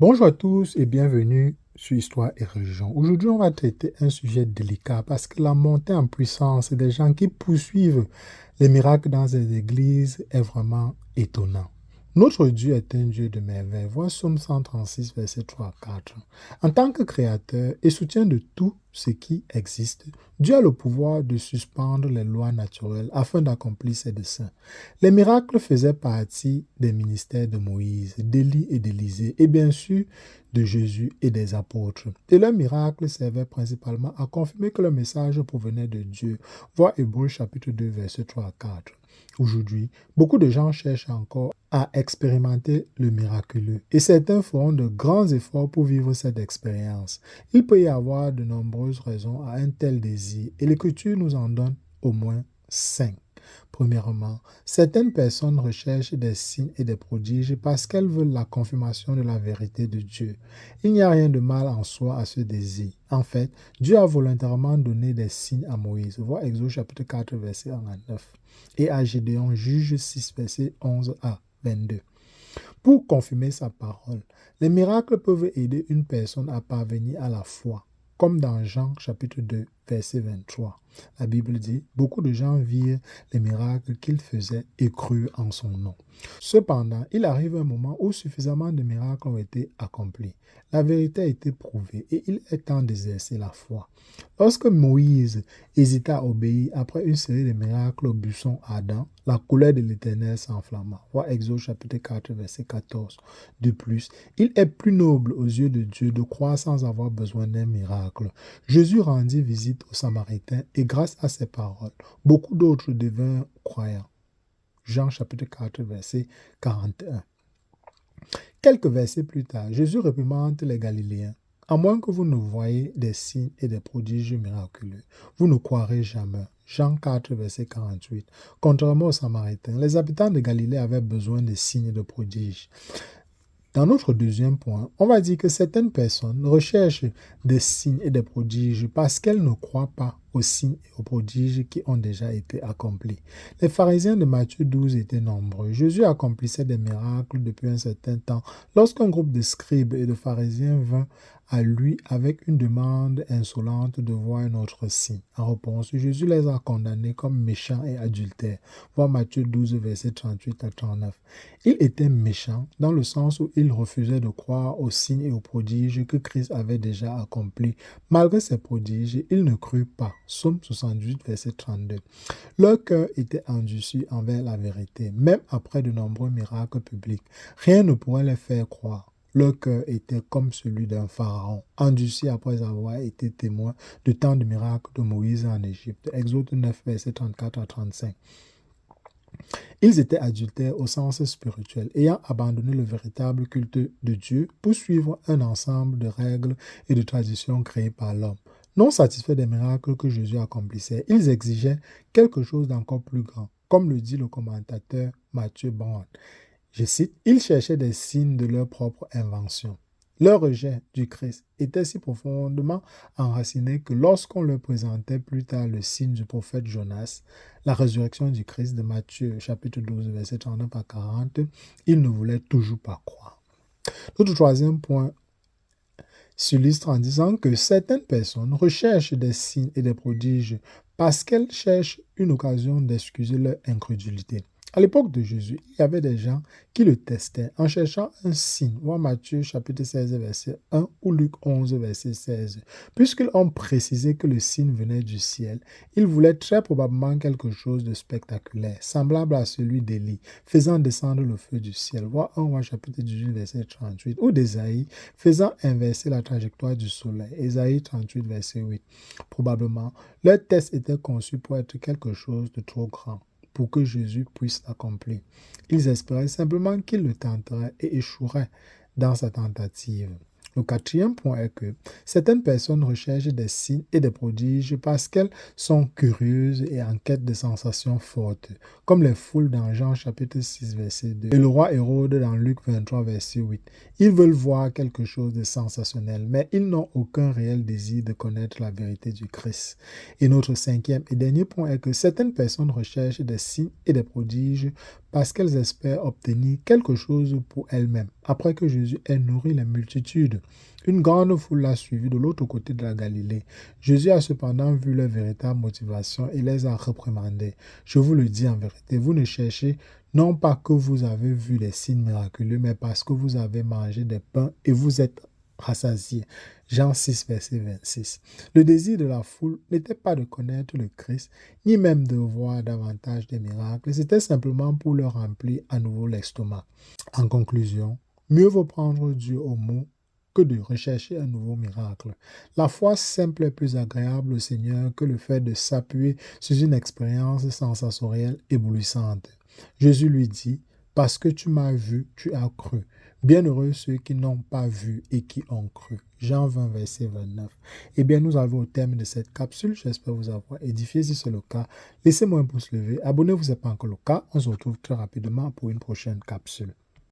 Bonjour à tous et bienvenue sur Histoire et Religion. Aujourd'hui, on va traiter un sujet délicat parce que la montée en puissance des gens qui poursuivent les miracles dans les églises est vraiment étonnant. Notre Dieu est un Dieu de merveille. Voici Psaume 136, versets 3 à 4. En tant que créateur et soutien de tout ce qui existe, Dieu a le pouvoir de suspendre les lois naturelles afin d'accomplir ses desseins. Les miracles faisaient partie des ministères de Moïse, d'Élie et d'Élisée, et bien sûr de Jésus et des apôtres. Et leurs miracles servaient principalement à confirmer que le message provenait de Dieu. Voir Hébreux chapitre 2, versets 3 à 4. Aujourd'hui, beaucoup de gens cherchent encore à expérimenter le miraculeux et certains feront de grands efforts pour vivre cette expérience. Il peut y avoir de nombreuses raisons à un tel désir et l'Écriture nous en donne au moins 5. Premièrement, certaines personnes recherchent des signes et des prodiges parce qu'elles veulent la confirmation de la vérité de Dieu. Il n'y a rien de mal en soi à ce désir. En fait, Dieu a volontairement donné des signes à Moïse. Voir Exode chapitre 4, verset 1 à 9. Et à Gédéon, Juge 6, verset 11 à 22. Pour confirmer sa parole, les miracles peuvent aider une personne à parvenir à la foi. Comme dans Jean chapitre 2, verset 23. La Bible dit, beaucoup de gens virent les miracles qu'il faisait et crurent en son nom. Cependant, il arrive un moment où suffisamment de miracles ont été accomplis. La vérité a été prouvée et il est temps d'exercer la foi. Lorsque Moïse hésita à obéir après une série de miracles au buisson ardent, la colère de l'Éternel s'enflamma. Voir Exode chapitre 4, verset 14. De plus, il est plus noble aux yeux de Dieu de croire sans avoir besoin d'un miracle. Jésus rendit visite aux Samaritains et grâce à ses paroles, beaucoup d'autres devinrent croyants. Jean chapitre 4, verset 41. Quelques versets plus tard, Jésus réprimande les Galiléens. À moins que vous ne voyiez des signes et des prodiges miraculeux, vous ne croirez jamais. Jean 4, verset 48. Contrairement aux Samaritains, les habitants de Galilée avaient besoin de signes et de prodiges. Dans notre deuxième point, on va dire que certaines personnes recherchent des signes et des prodiges parce qu'elles ne croient pas aux signes et aux prodiges qui ont déjà été accomplis. Les pharisiens de Matthieu 12 étaient nombreux. Jésus accomplissait des miracles depuis un certain temps lorsqu'un groupe de scribes et de pharisiens vint à lui avec une demande insolente de voir un autre signe. En réponse, Jésus les a condamnés comme méchants et adultères. Voir Matthieu 12, versets 38 à 39. Ils étaient méchants dans le sens où ils refusaient de croire aux signes et aux prodiges que Christ avait déjà accomplis. Malgré ces prodiges, ils ne crurent pas. Psaume 78, verset 32. Leur cœur était endurci envers la vérité, même après de nombreux miracles publics. Rien ne pourrait les faire croire. Leur cœur était comme celui d'un pharaon, endurci après avoir été témoin de tant de miracles de Moïse en Égypte. Exode 9, verset 34 à 35. Ils étaient adultères au sens spirituel, ayant abandonné le véritable culte de Dieu pour suivre un ensemble de règles et de traditions créées par l'homme. Non satisfaits des miracles que Jésus accomplissait, ils exigeaient quelque chose d'encore plus grand, comme le dit le commentateur Mathieu Brand. Je cite, « Ils cherchaient des signes de leur propre invention. » Leur rejet du Christ était si profondément enraciné que lorsqu'on leur présentait plus tard le signe du prophète Jonas, la résurrection du Christ de Matthieu, chapitre 12, verset 39 à 40, ils ne voulaient toujours pas croire. Notre troisième point s'illustre en disant que certaines personnes recherchent des signes et des prodiges parce qu'elles cherchent une occasion d'excuser leur incrédulité. À l'époque de Jésus, il y avait des gens qui le testaient en cherchant un signe. Voir Matthieu chapitre 16, verset 1 ou Luc 11, verset 16. Puisqu'ils ont précisé que le signe venait du ciel, ils voulaient très probablement quelque chose de spectaculaire, semblable à celui d'Élie, faisant descendre le feu du ciel. Voir 1 Roi chapitre 18, verset 38. Ou d'Ésaïe, faisant inverser la trajectoire du soleil. Ésaïe 38, verset 8. Probablement, leur test était conçu pour être quelque chose de trop grand pour que Jésus puisse l'accomplir. Ils espéraient simplement qu'il le tenterait et échouerait dans sa tentative. Le quatrième point est que certaines personnes recherchent des signes et des prodiges parce qu'elles sont curieuses et en quête de sensations fortes, comme les foules dans Jean chapitre 6, verset 2 et le roi Hérode dans Luc 23, verset 8. Ils veulent voir quelque chose de sensationnel, mais ils n'ont aucun réel désir de connaître la vérité du Christ. Et notre cinquième et dernier point est que certaines personnes recherchent des signes et des prodiges parce qu'elles espèrent obtenir quelque chose pour elles-mêmes. Après que Jésus ait nourri les multitudes, une grande foule l'a suivi de l'autre côté de la Galilée. Jésus a cependant vu leur véritable motivation et les a réprimandés. Je vous le dis en vérité, vous ne cherchez non pas que vous avez vu des signes miraculeux, mais parce que vous avez mangé des pains et vous êtes rassasiés. Jean 6, verset 26. Le désir de la foule n'était pas de connaître le Christ, ni même de voir davantage des miracles. C'était simplement pour leur remplir à nouveau l'estomac. En conclusion, mieux vaut prendre Dieu au mot que de rechercher un nouveau miracle. La foi simple est plus agréable au Seigneur que le fait de s'appuyer sur une expérience sensorielle éblouissante. Jésus lui dit, « Parce que tu m'as vu, tu as cru. Bienheureux ceux qui n'ont pas vu et qui ont cru. » Jean 20, verset 29. Eh bien, nous arrivons au terme de cette capsule. J'espère vous avoir édifié. Si c'est le cas, laissez-moi un pouce levé. Abonnez-vous si ce n'est pas encore le cas. On se retrouve très rapidement pour une prochaine capsule.